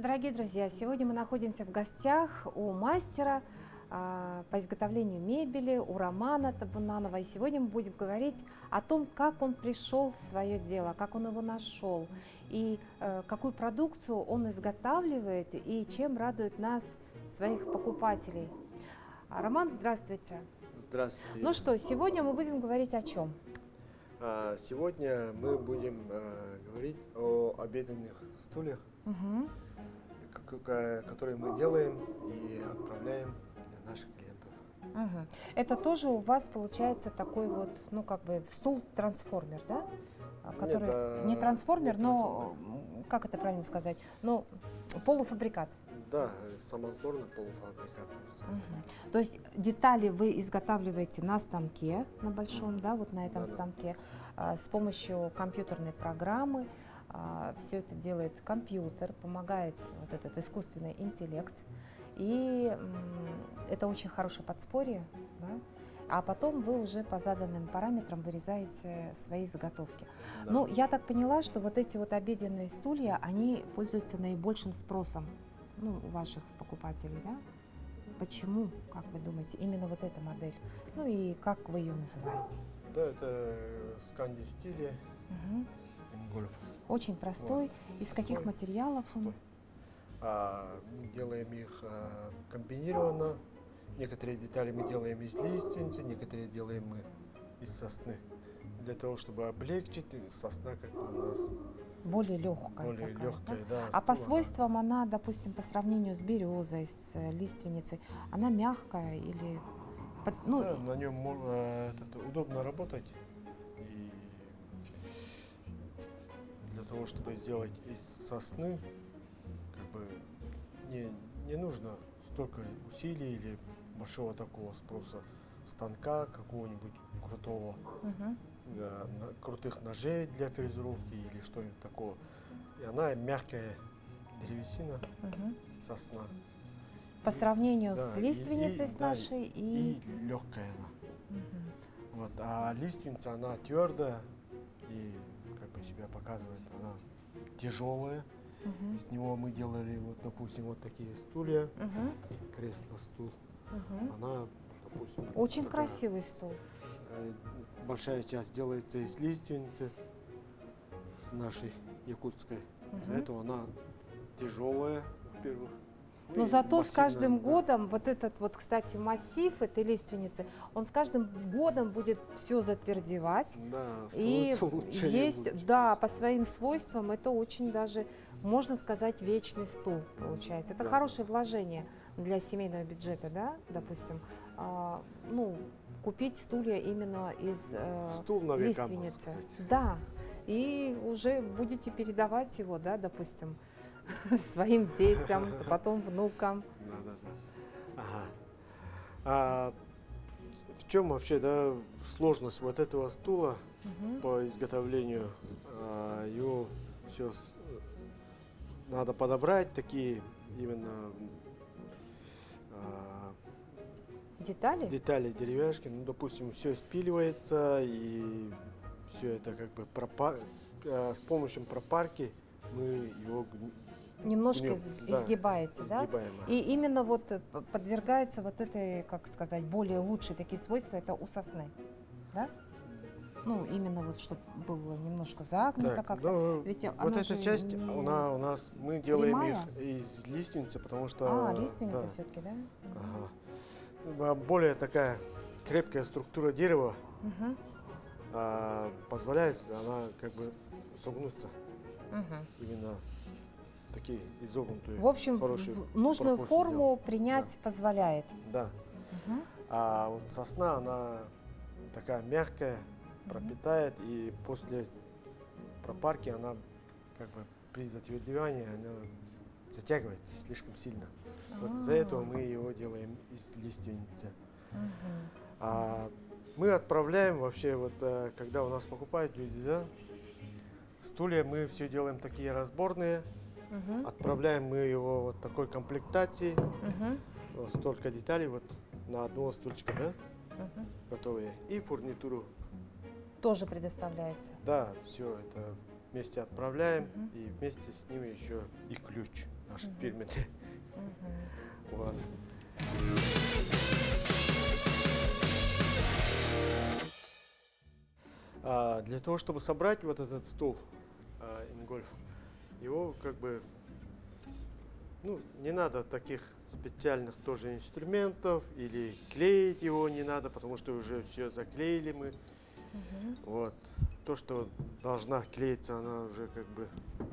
Дорогие друзья, сегодня мы находимся в гостях у мастера по изготовлению мебели, у Романа Табунанова. И сегодня мы будем говорить о том, как он пришел в свое дело, как он его нашел, и какую продукцию он изготавливает, и чем радует нас, своих покупателей. Роман, здравствуйте. Здравствуйте. Ну что, сегодня мы будем говорить о чем? Сегодня мы будем говорить о обеденных стульях, которые мы делаем и отправляем для наших клиентов. Это тоже у вас получается такой вот, ну как бы стул-трансформер, да? Который Нет, не трансформер, не но, как это правильно сказать, ну, полуфабрикат. Да, самосборный полуфабрикат, можно сказать. То есть детали вы изготавливаете на станке, на большом, да, вот на этом станке, с помощью компьютерной программы. Все это делает компьютер, помогает вот этот искусственный интеллект. И это очень хорошее подспорье, да? А потом вы уже по заданным параметрам вырезаете свои заготовки. Да. Ну, я так поняла, что вот эти вот обеденные стулья, они пользуются наибольшим спросом, ну, у ваших покупателей, да? Почему, как вы думаете, именно вот эта модель? Ну и как вы ее называете? Да, это сканди стиле Ингольф. Очень простой. Из каких Простой, материалов он? Мы делаем их комбинированно. Некоторые детали мы делаем из лиственницы, некоторые делаем мы из сосны. Для того, чтобы облегчить, сосна как бы у нас Более легкая. более такая, легкая. да? Да, А по стул, свойствам она, допустим, по сравнению с березой, с лиственницей, она мягкая или... Ну, да, на нем удобно работать. И для того, чтобы сделать из сосны, как бы не нужно столько усилий или большого такого спроса станка какого-нибудь крутого, крутых ножей для фрезеровки или что-нибудь такого. И она мягкая древесина, сосна. по сравнению Да, с лиственницей с нашей и легкая она. Вот, а лиственница, она твердая и как бы себя показывает, она тяжелая. С него мы делали, вот, допустим, вот такие стулья, кресло-стул. Она, допустим, Очень такая, красивый стул. большая часть делается из лиственницы, с нашей якутской. Из-за этого она тяжелая, во-первых. Но и зато с массивная, каждым да. годом вот этот вот, кстати, массив этой лиственницы, он с каждым годом будет все затвердевать. Да, И становится улучшение есть, будет. да, по своим свойствам это очень даже, можно сказать, вечный стул получается. Это Да. хорошее вложение для семейного бюджета, да, допустим, ну, купить стулья именно из Стул на века, можно лиственницы. сказать. Да, и уже будете передавать его, да, допустим, своим детям, потом внукам. Да. Ага. В чем вообще, да, сложность вот этого стула по изготовлению? Его все надо подобрать, такие именно Детали? детали деревяшки. Ну, допустим, все спиливается, и все это как бы с помощью пропарки мы его Немножко гнем, да, изгибается, да? изгибаем. И именно вот подвергается вот этой, как сказать, более лучшие такие свойства, это у сосны, да? Ну, именно вот, чтобы было немножко загнуто Так, как-то. ну, Ведь вот она эта же часть, не у нас мы делаем прямая? их из лиственницы, потому что... лиственница да, все-таки, да? более такая крепкая структура дерева позволяет она как бы согнуться. Именно такие изогнутые. В общем, хорошие нужную пропорции форму делают. принять позволяет. Да. А вот сосна, она такая мягкая, пропитает, и после пропарки она как бы при затвердевании она затягивается слишком сильно. Вот из-за этого мы его делаем из лиственницы. Мы отправляем вообще, вот когда у нас покупают люди, да, стулья, мы все делаем такие разборные. Отправляем мы его вот такой комплектации. Вот столько деталей вот на одного стульчика, да, готовые. И фурнитуру. Тоже предоставляется. Да, все это вместе отправляем, и вместе с ними еще и ключ наши фирменные. Вот. Для того, чтобы собрать вот этот стул ингольф, его как бы, ну, не надо таких специальных тоже инструментов, или клеить его не надо, потому что уже все заклеили мы. Вот. То, что должна клеиться, она уже как бы...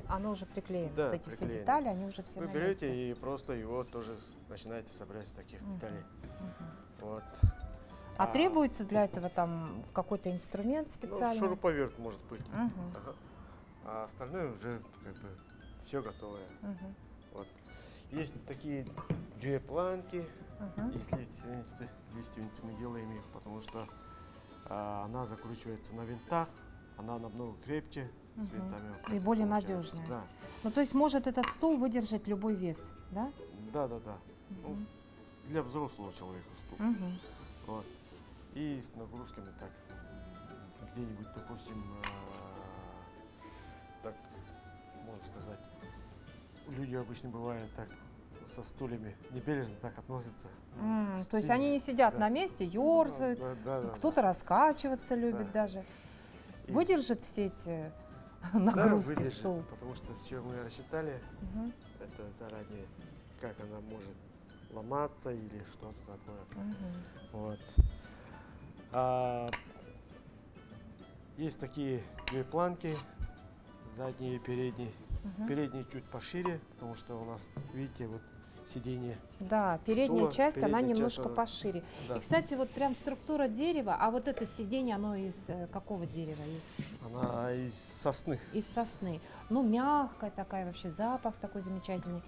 Оно уже приклеено. Да, Вот эти все приклеено. детали, они уже все Вы на берете месте. и просто его тоже начинаете собирать с таких деталей. Вот. А требуется для этого там какой-то инструмент Ну, специальный? шуруповерт может быть. Мгм. Ага. А остальное уже как бы все готовое. Мгм. Вот. Есть такие две планки Мгм. из лиственницы мы делаем их, потому что она закручивается на винтах, она намного крепче с винтами. И более получается. надежная. Да, Ну, то есть может этот стул выдержать любой вес, да? да, да, да. Ну, для взрослого человека стул. Мгм. Вот. И с нагрузками так где-нибудь, допустим, так можно сказать, люди обычно бывают так со стульями небережно так относятся. То есть они не сидят Да. на месте, ерзают, Да, кто-то раскачиваться любит Да. даже. И- Выдержит все эти Да, нагрузки выдержит, стул? потому что все мы рассчитали Мгм. это заранее, как она может ломаться или что-то такое. Мгм. Вот. Есть такие две планки, задние и передние. Мгм. Передние чуть пошире, потому что у нас, видите, вот сиденье. Да, передняя Стула, часть, она передняя часть, немножко она- пошире. Да, И, кстати, вот прям структура дерева, а вот это сиденье, оно из какого дерева? она из сосны. Из сосны. Ну, мягкая такая, вообще запах такой замечательный.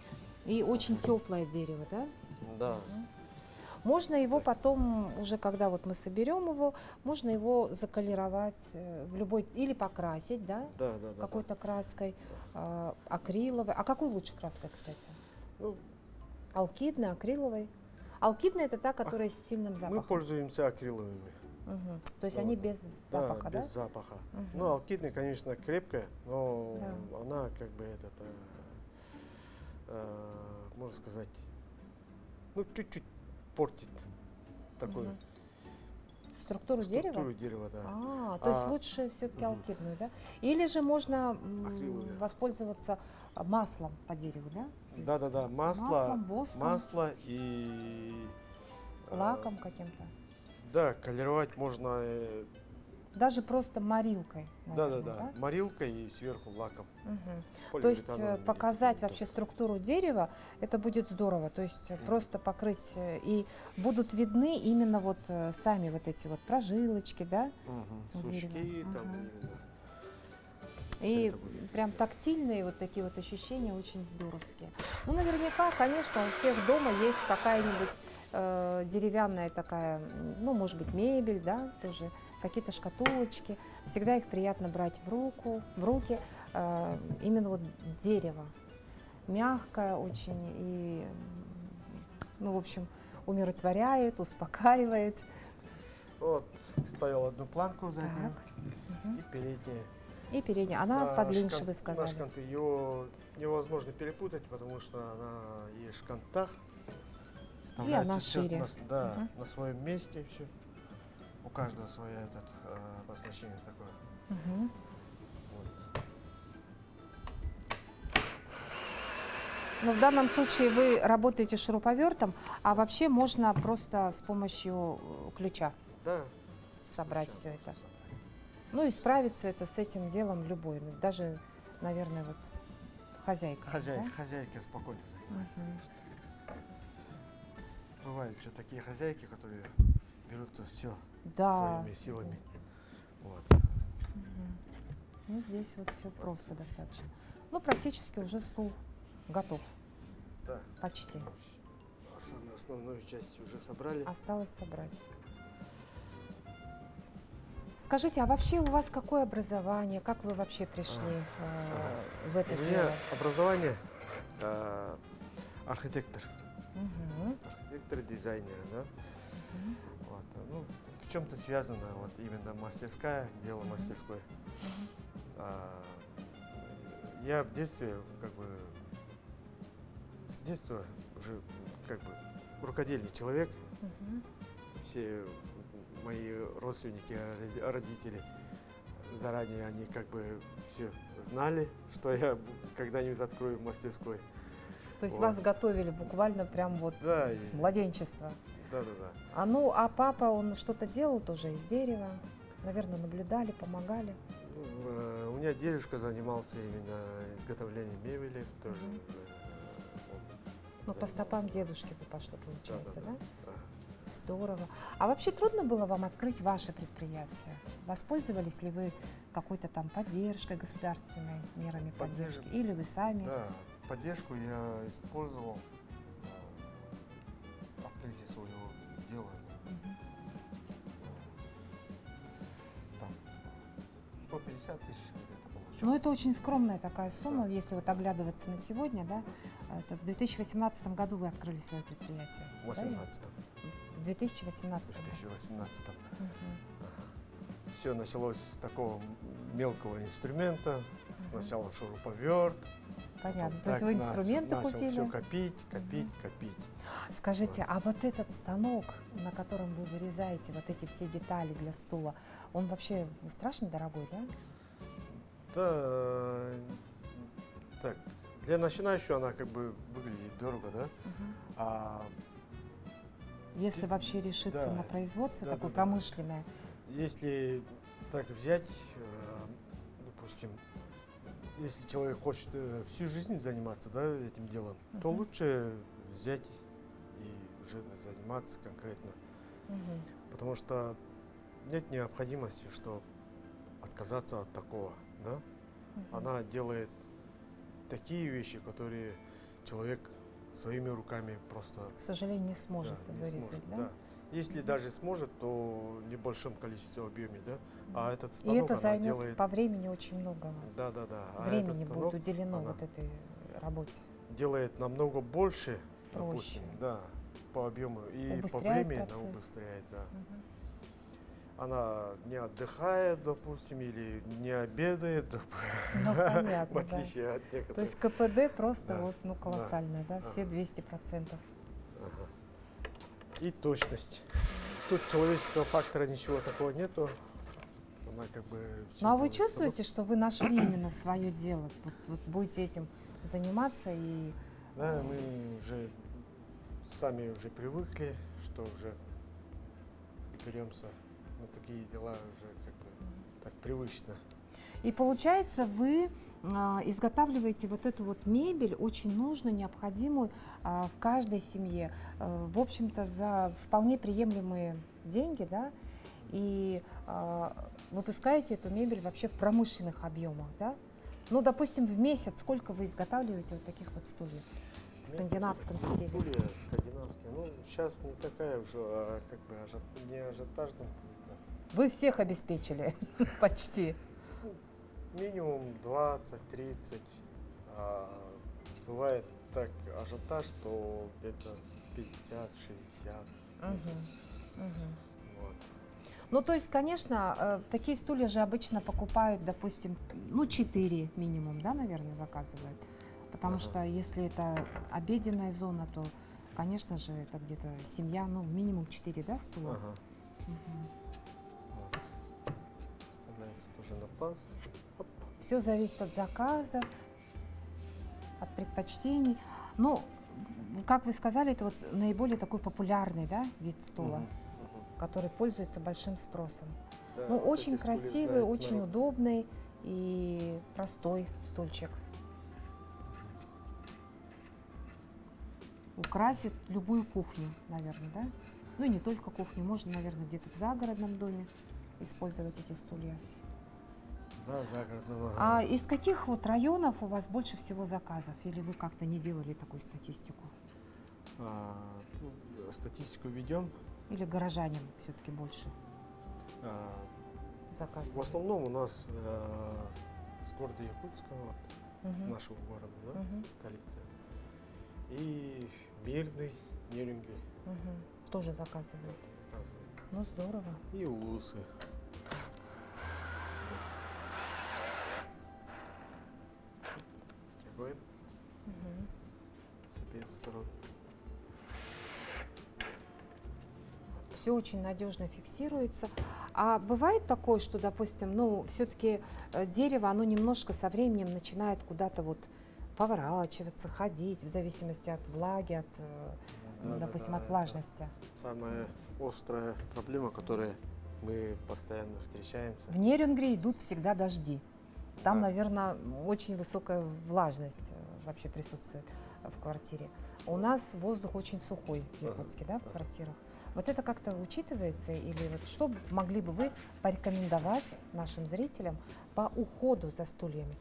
И очень теплое дерево, да? Да. Можно его потом, уже когда вот мы соберем его, можно его заколеровать в любой, или покрасить, да? Да, да, да. Какой-то краской, акриловой. А какой лучше краской, кстати? Ну, Алкидной, акриловой? Алкидная — это та, которая с сильным мы запахом. пользуемся акриловыми. Мгм. То есть Вот. они без запаха, да? без запаха. Мгм. Ну, алкидная, конечно, крепкая, но Да. она как бы можно сказать, ну, чуть-чуть портит такую Мгм. Структуру дерева? структуру дерева, да. То есть А, лучше все-таки мгм. алкидную, да? Или же можно Акриловую. воспользоваться маслом по дереву, да? То есть Да, маслом, воском, масло и лаком каким-то. Да, колеровать можно, Даже просто морилкой, да, наверное, да? морилкой и сверху лаком. Мгм. То есть Полиуретановым или показать каким-то. вообще структуру дерева, это будет здорово. То есть просто покрыть, и будут видны именно вот сами вот эти вот прожилочки, да? Мгм. у дерева. Сучки там Мгм. именно. Всё И это будет. прям тактильные вот такие вот ощущения очень здоровские. Ну, наверняка, конечно, у всех дома есть какая-нибудь деревянная такая, ну, может быть, мебель, да, тоже какие-то шкатулочки. Всегда их приятно брать в руки. Именно вот дерево. Мягкое очень и, ну, в общем, умиротворяет, успокаивает. Вот, ставил одну планку заднюю Так. и переднюю. И передняя. Она подлиннее, вы На сказали. шканты. Ее невозможно перепутать, потому что она есть в шкантах. она Вставляется всё шире. на, на своем месте все. У каждого свое обозначение такое. Мгм. Вот. Но в данном случае вы работаете шуруповертом, а вообще можно просто с помощью ключа Да. собрать Щас все можно это. собрать. Ну и справиться это с этим делом любой, ну, даже, наверное, вот хозяйка. Хозяйка спокойно занимается. Мгм. Потому что бывают еще такие хозяйки, которые берутся все Да. своими силами. Вот. Мгм. Ну здесь вот все просто достаточно. Ну практически уже стул готов, Да. почти. Самую основную часть уже собрали. Осталось собрать. Скажите, а вообще у вас какое образование? Как вы вообще пришли в это У меня дело? образование архитектор. Мгм. Архитектор, дизайнер, да. Мгм. Вот. Ну, в чем-то связано вот именно мастерская, дело мастерской. Я в детстве как бы с детства уже как бы рукодельный человек. Мгм. Все мои родственники, родители, заранее они как бы все знали, что я когда-нибудь открою мастерской. То есть Вот. вас готовили буквально прям вот Да, с младенчества. да. А папа, он что-то делал тоже из дерева? Наверное, наблюдали, помогали. У меня дедушка занимался именно изготовлением мебели, тоже. Мгм. Он Ну, по стопам занимался. дедушки вы пошли, получается, да? Ага. Здорово. А вообще трудно было вам открыть ваше предприятие? Воспользовались ли вы какой-то там поддержкой государственной, мерами Поддержка. поддержки? Или вы сами? Да, поддержку я использовал открытие своего дела. Мгм. Там 150 тысяч где-то получил. Ну, это очень скромная такая сумма, если вот оглядываться на сегодня, да? Это в 2018 году вы открыли свое предприятие. В 18-м. В 2018. 2018-м. Мгм. Все началось с такого мелкого инструмента. Мгм. Сначала шуруповерт. Понятно. потом То есть так вы инструменты начал купили? все копить. Мгм. Копить. Скажите, а вот этот станок, на котором вы вырезаете вот эти все детали для стула, он вообще страшно дорогой, да? Да, так, для начинающего она как бы выглядит дорого, да? А Если вообще решиться Да, на производство да, такое да. промышленное. если так взять, допустим, если человек хочет всю жизнь заниматься, да, этим делом, то Мгм. лучше взять и уже заниматься конкретно. Мгм. Потому что нет необходимости, что отказаться от такого, да? Мгм. Она делает такие вещи, которые человек своими руками просто К сожалению, не сможет не вырезать, сможет, да? да. Если Мгм. даже сможет, то в небольшом количестве объеме, да. А этот И станок это она займет делает, по времени очень много да. А этот времени будет станок уделено она вот этой работе. делает намного больше, Проще. допустим, да, по объему и по Убыстряет времени она процесс. убыстряет, да. Мгм. Она не отдыхает, допустим, или не обедает, Ну, в понятно, да. отличие от То некоторых. есть КПД просто Да, вот, ну, колоссальное, да, все ага. 200%. Ага. И точность. Тут человеческого фактора ничего такого нету. Она как бы всё Ну, а вы делает чувствуете, что вы нашли именно свое дело? Вот будете этим заниматься и Да, мы уже сами уже привыкли, что уже беремся на такие дела уже как бы так привычно. И получается, вы изготавливаете вот эту вот мебель, очень нужную, необходимую в каждой семье, в общем-то, за вполне приемлемые деньги, да, и выпускаете эту мебель вообще в промышленных объемах, да? Ну, допустим, в месяц сколько вы изготавливаете вот таких вот стульев в скандинавском стиле? Стулья скандинавские. Ну, сейчас не такая уже, как бы не ажиотажная. Вы всех обеспечили почти. Минимум 20-30. Бывает так ажиотаж, что где-то 50-60 в месяц. Мгм. Вот. Ну, то есть, конечно, такие стулья же обычно покупают, допустим, ну, 4 минимум, да, наверное, заказывают. Потому Ага. что если это обеденная зона, то, конечно же, это где-то семья, ну, минимум 4, да, стула? Ага. Мгм. Вот. Вставляется тоже на паз. Оп. Все зависит от заказов, от предпочтений. Ну, как вы сказали, это вот наиболее такой популярный, да, вид стула, Мгм. который пользуется большим спросом. Да, Ну, вот очень эти стулья красивый, знает очень народ. удобный и простой стульчик. Украсит любую кухню, наверное, да? Ну и не только кухню, можно, наверное, где-то в загородном доме использовать эти стулья. Да, загородного. А из каких вот районов у вас больше всего заказов? Или вы как-то не делали такую статистику? Статистику ведем. Или горожане все-таки больше В заказывают? основном у нас с города Якутска, вот, с Мгм. нашего города, да, Мгм. столицы. И Мирный, Нерюнгри Мгм. Тоже заказывают. заказывают. Ну, здорово. И Улусы. Стягиваем Мгм. себе. всех сторон. Все очень надежно фиксируется. А бывает такое, что, допустим, ну, все-таки дерево, оно немножко со временем начинает куда-то вот поворачиваться, ходить, в зависимости от влаги, от, допустим, от это влажности. самая острая проблема, которой мы постоянно встречаемся. В Нерюнгри идут всегда дожди. Там, Да. наверное, очень высокая влажность вообще присутствует в квартире. У нас воздух очень сухой в Якутске, да, в квартирах. Вот это как-то учитывается? Или вот что могли бы вы порекомендовать нашим зрителям по уходу за стульями?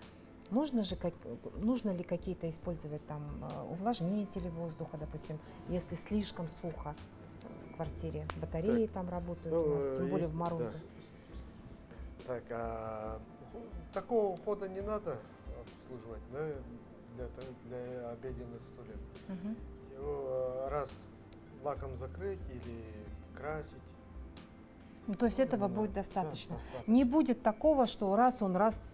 Нужно ли какие-то использовать там увлажнители воздуха, допустим, если слишком сухо в квартире? Батареи там работают у нас, тем более в морозы. Да. Так, такого ухода не надо обслуживать, да, для обеденных стульев. Мгм. Его раз лаком закрыть или красить. Ну, то есть этого Да, будет да, достаточно. достаточно. Не будет такого, что раз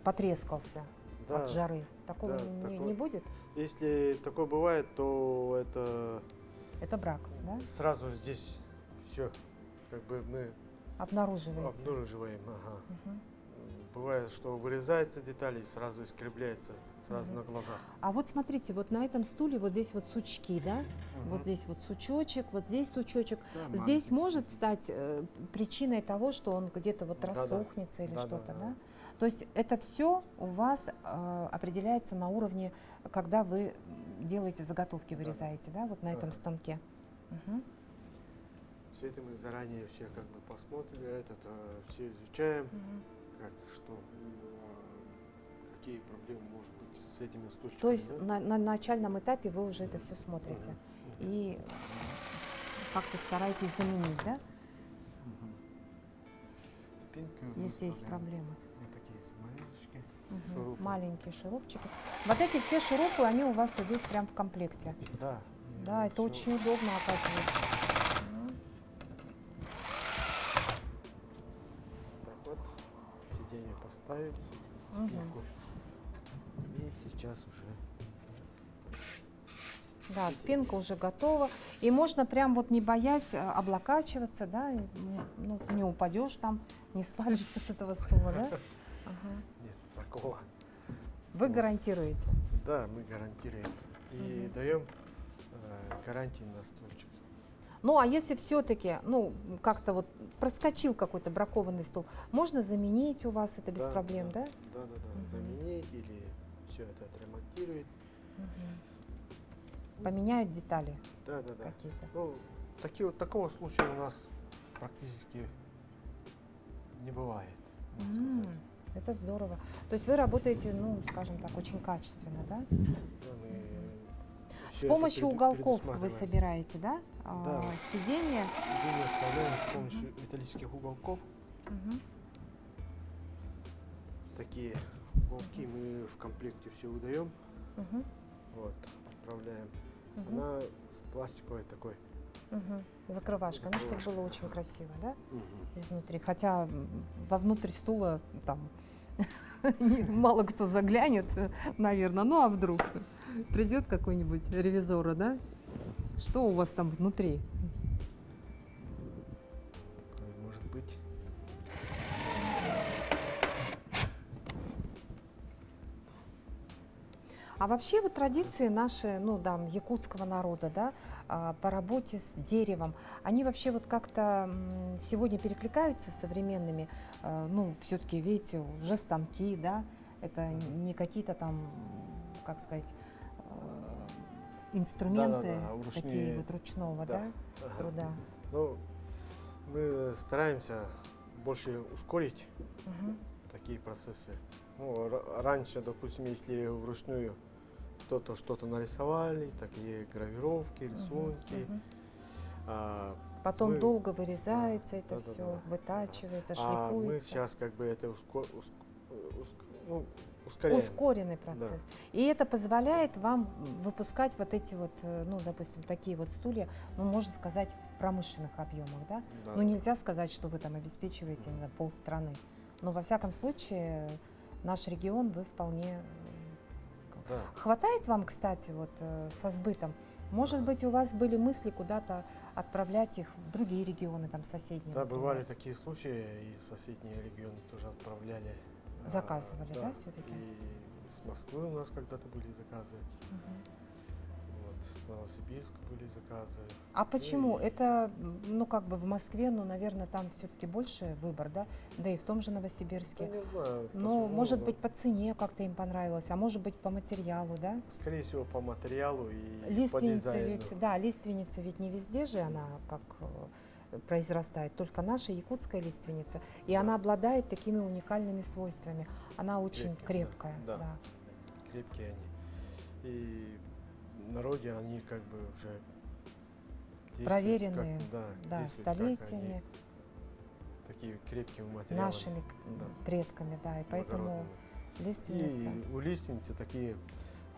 потрескался Да, от жары. Такого да, не такое- будет? Если такое бывает, то это Это брак, да? сразу здесь все, как бы мы Обнаруживаете. обнаруживаем. Ага. Мгм. Бывает, что вырезаются детали и сразу искривляется, сразу Мгм. на глазах. А вот смотрите, вот на этом стуле вот здесь вот сучки, да? Вот Мгм. здесь вот сучочек, вот здесь сучочек. Да, Здесь маленький может здесь. стать причиной того, что он где-то вот Да-да. рассохнется или Да-да, что-то, да. да? То есть это все у вас определяется на уровне, когда вы делаете заготовки, Да-да. вырезаете, да, вот на этом Ага. станке. Мгм. Все это мы заранее все как бы посмотрели, все изучаем, Мгм. как что, какие проблемы может быть с этими стульчиками. То есть да? на начальном этапе вы уже это все смотрите Мгм. и как-то стараетесь заменить, да, Мгм. Спинка мы если есть вставляем проблемы. вот такие саморезочки, Мгм. шурупы. Маленькие шурупчики. Вот эти все шурупы, они у вас идут прям в комплекте. Да. Да, это всё. очень удобно, оказывается. Мгм. Так вот, сиденье поставим, Мгм. спинку. И сейчас уже Да, сиденье. спинка уже готова. И можно прям вот не боясь облокачиваться, да, и, ну, ты не упадешь там, не свалишься с этого стула, да? Ага. Нет такого. Вы Вот. гарантируете. Да, мы гарантируем. И Мгм. даем гарантии на стульчик. Ну, а если все-таки, ну, как-то вот проскочил какой-то бракованный стул, можно заменить у вас это без Да, проблем, да? Да. Мгм. Заменить или все это отремонтировать. Мгм. Поменяют детали Да. какие-то. Ну, такого случая у нас практически не бывает, можно сказать. Это здорово. То есть вы работаете, ну, скажем так, очень качественно, да? Да, мы С всё это помощью уголков вы предусматриваем. собираете, да? Да. Сиденье. Сиденье вставляем с помощью металлических уголков. Мгм. Такие уголки мы в комплекте все выдаем. Мгм. Вот, отправляем. Мгм. Она с пластиковой такой. Мгм. Закрывашка, ну, чтобы Закрывашка. было очень красиво, да? Мгм. Изнутри. Хотя вовнутрь стула там мало кто заглянет, наверное. Ну, а вдруг придет какой-нибудь ревизора, да? Что у вас там внутри? Такой может быть. А вообще вот традиции наши, ну да, якутского народа, да, по работе с деревом, они вообще вот как-то сегодня перекликаются с современными, ну, все-таки, видите, уже станки, да, это не какие-то там, как сказать, инструменты Да, такие ручные. вот ручного, да, Ага. труда. Ну, мы стараемся больше ускорить Мгм. такие процессы. Ну, раньше, допустим, если вручную кто-то что-то нарисовали, такие гравировки, рисунки. Мгм. а, Потом мы- долго вырезается это да, все, да. вытачивается, А мы шлифуется. сейчас как бы это ускоряем. Ускоренный процесс. И это позволяет вам выпускать вот эти вот, ну, допустим, такие вот стулья, ну, можно сказать, в промышленных объемах, да? Да, Ну, да. нельзя сказать, что вы там обеспечиваете, не знаю, полстраны. Но, во всяком случае, наш регион вы вполне... Да. Хватает вам, кстати, вот со сбытом Может быть, у вас были мысли куда-то отправлять их в другие регионы, там соседние? Да, например? бывали такие случаи, и соседние регионы тоже отправляли. Заказывали, да, все-таки? И с Москвы у нас когда-то были заказы, Мгм. вот, с Новосибирска были заказы. А почему? и- Это, ну, как бы в Москве, ну, наверное, там все-таки больше выбор, да? Да и в том же Да Новосибирске. не знаю, Ну, почему, может но, быть, по цене как-то им понравилось, а может быть, по материалу, да? скорее всего, по материалу и по Лиственница дизайну. ведь, да, лиственница ведь не везде же она как произрастает, только наша якутская лиственница. И Да. она обладает такими уникальными свойствами. Она очень Крепкие, крепкая, да, да. Крепкие они. И в народе они как бы уже действуют Проверенные, как, да, действуют как столетиями, они, такими крепкими материалами. нашими Да, предками, да, и поэтому благородными. лиственница. И у лиственницы такие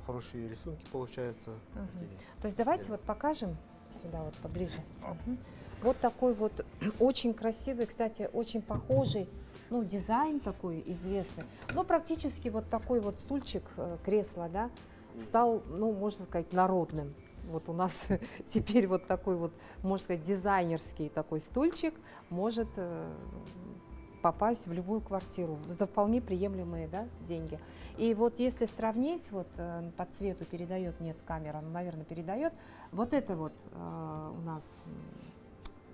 хорошие рисунки получаются. Мгм. Такие. То есть давайте вот покажем сюда вот поближе. Мгм. Вот такой вот очень красивый, кстати, очень похожий, ну, дизайн такой известный. Ну, практически вот такой вот стульчик, кресло, да, стал, ну, можно сказать, народным. Вот у нас теперь вот такой вот, можно сказать, дизайнерский такой стульчик может попасть в любую квартиру за вполне приемлемые, да, деньги. И вот если сравнить, вот по цвету передает, нет, камера, ну, наверное, передает, вот это вот у нас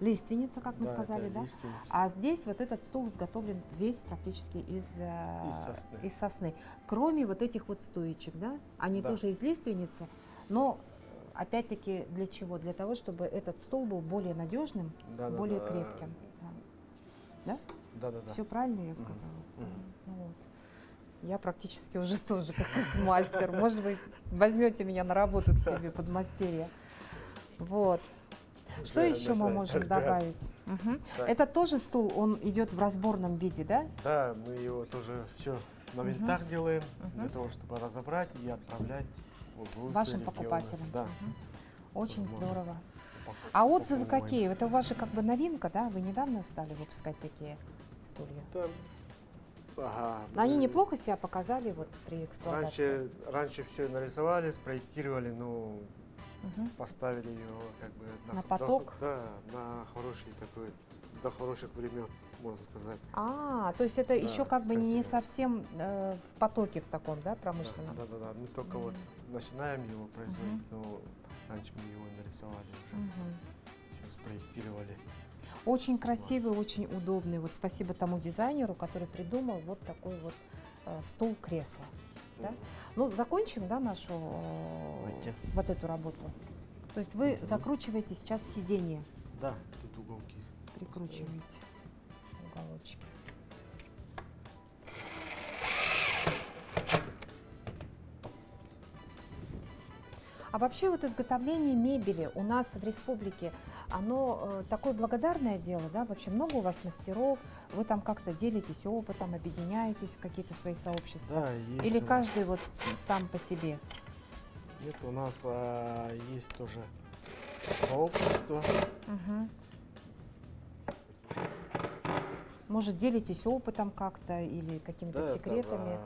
лиственница, как мы Да, сказали, это да? лиственница. А здесь вот этот стол изготовлен весь практически из сосны. из сосны. Кроме вот этих вот стоечек, да? Они Да. тоже из лиственницы, но опять-таки для чего? Для того, чтобы этот стол был более надежным, Да, более крепким. Да? Да, да, да. Все правильно я сказала? Мгм. Ну вот. Я практически уже тоже как мастер. Может быть, возьмете меня на работу к себе под мастерье. Вот. Что Уже еще мы начинает можем разбираться. добавить? Мгм. Так. Это тоже стул, он идет в разборном виде, да? Да, мы его тоже все на Мгм. винтах делаем, Мгм. для того, чтобы разобрать и отправлять в другие Вашим регионы. покупателям. Да. Мгм. Очень Можно здорово. упак- А отзывы упаковываем. какие? Это ваша как бы новинка, да? Вы недавно стали выпускать такие стулья? Там, ага, Они мы неплохо себя показали вот при эксплуатации. раньше все нарисовали, спроектировали, но Мгм. поставили его как бы На поток? Да, на хороший такой, до хороших времен, можно сказать. То есть это Да, еще как бы не сконсервировать. совсем в потоке в таком, да, Да, промышленном? да, да, да. Мы только вот начинаем его производить, но раньше мы его нарисовали уже, Мгм. все спроектировали. Очень красивый, очень удобный. Вот спасибо тому дизайнеру, который придумал вот такой вот стул-кресло. Да? Ну, закончим, да, нашу Давайте. вот эту работу. То есть вы Мгм. закручиваете сейчас сиденье, Да, тут уголки. прикручиваете уголочки. А вообще вот изготовление мебели у нас в республике, оно такое благодарное дело, да? Вообще много у вас мастеров, вы там как-то делитесь опытом, объединяетесь в какие-то свои сообщества? Да, есть. Или у нас. каждый вот сам по себе? Нет, у нас есть тоже сообщество. Мгм. Может, делитесь опытом как-то или какими-то Да, секретами?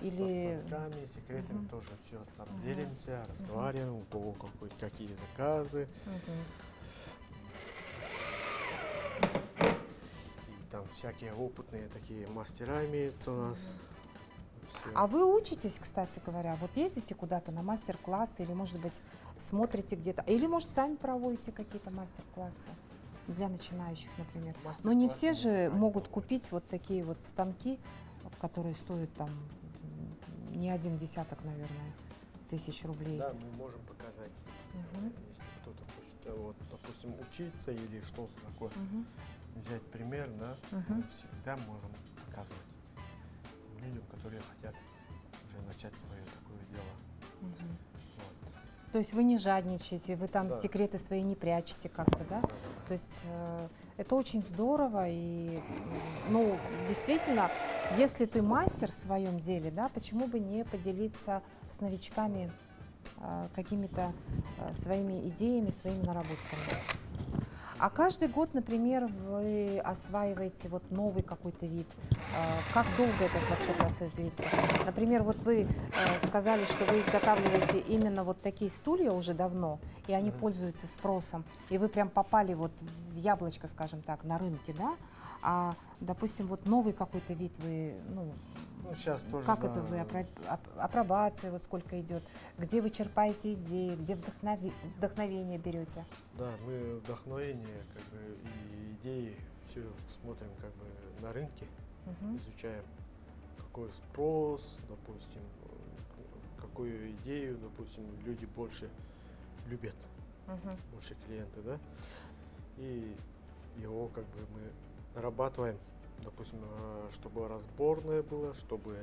Или... Или- Со станками, секретами Мгм. тоже все там Мгм. делимся, разговариваем, у кого какие заказы. Мгм. И там всякие опытные такие мастера имеются у нас. Всё. А вы учитесь, кстати говоря, вот ездите куда-то на мастер-классы или, может быть, смотрите где-то, или, может, сами проводите какие-то мастер-классы для начинающих, например. Но не все Мастер-классы же мы могут проводим. купить вот такие вот станки, которые стоят там не один десяток, наверное, тысяч рублей. Да, мы можем показать, Мгм. если кто-то хочет, вот, допустим, учиться или что-то такое, Мгм. взять пример, да, Мгм. мы всегда можем показывать тем людям, которые хотят уже начать свое такое дело. Мгм. Вот. То есть вы не жадничаете, вы там Да. секреты свои не прячете как-то, да? Да, да, То есть это очень здорово и, ну, действительно, если ты мастер в своем деле, да, почему бы не поделиться с новичками какими-то своими идеями, своими наработками? А каждый год, например, вы осваиваете вот новый какой-то вид. Как долго этот вообще процесс длится? Например, вот вы сказали, что вы изготавливаете именно вот такие стулья уже давно, и они пользуются спросом, и вы прям попали вот в яблочко, скажем так, на рынке, да? А, допустим, вот новый какой-то вид вы, ну, Ну, сейчас тоже, как да, это вы, апробация, вот сколько идет, где вы черпаете идеи, где вдохновение берете? да, мы вдохновение, как бы, и идеи, все смотрим, как бы, на рынке, Мгм. изучаем, какой спрос, допустим, какую идею, допустим, люди больше любят, Мгм. больше клиенты, да, и его, как бы, мы нарабатываем, допустим, чтобы разборное было, чтобы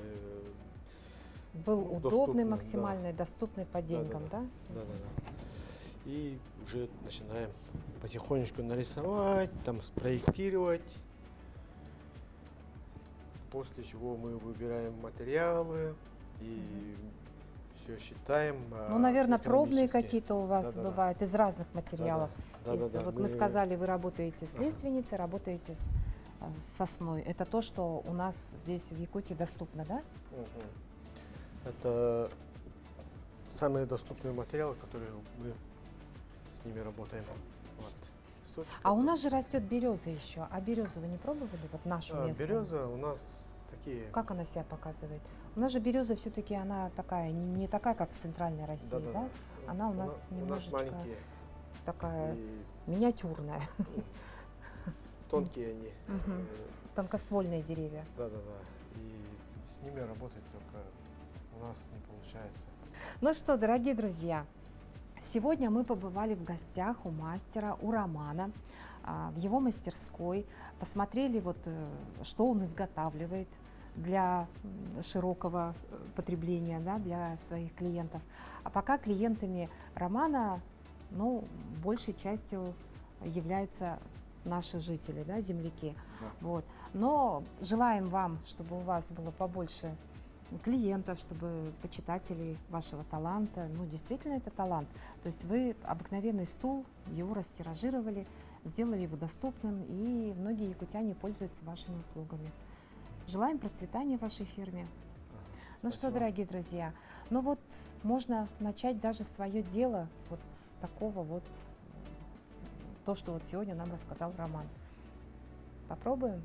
Был ну, удобный, доступно, максимально доступный по деньгам, да? да, да, да. И уже начинаем потихонечку нарисовать, там спроектировать. После чего мы выбираем материалы и все считаем. Ну, наверное, пробные экономически. какие-то у вас Да-да-да. бывают из разных материалов. Да-да-да, Вот мы сказали, вы работаете с лиственницей, работаете с сосной. Это то, что у нас здесь в Якутии доступно, да? Мгм. Это самые доступные материалы, которые мы с ними работаем. Вот. Источник А у это- нас же растет береза еще. А березу вы не пробовали? Вот нашу местную? береза у нас такие. Как она себя показывает? У нас же береза все-таки она такая, не такая, как в центральной России, да? Да-да-да. Она у У нас у нас немножечко маленькие такая и миниатюрная. тонкие они. Мгм. Тонкоствольные деревья. Да-да-да. И с ними работать только у нас не получается. Ну что, дорогие друзья, сегодня мы побывали в гостях у мастера, у Романа, в его мастерской, посмотрели, вот, что он изготавливает для широкого потребления, да, для своих клиентов. А пока клиентами Романа, ну, большей частью являются наши жители, да, земляки. Да. Вот. Но желаем вам, чтобы у вас было побольше клиентов, чтобы почитателей вашего таланта. Ну, действительно, это талант. То есть вы обыкновенный стул, его растиражировали, сделали его доступным, и многие якутяне пользуются вашими услугами. Желаем процветания в вашей фирме. Ну что, Спасибо. дорогие друзья, ну вот можно начать даже свое дело вот с такого вот, то, что вот сегодня нам рассказал Роман. Попробуем?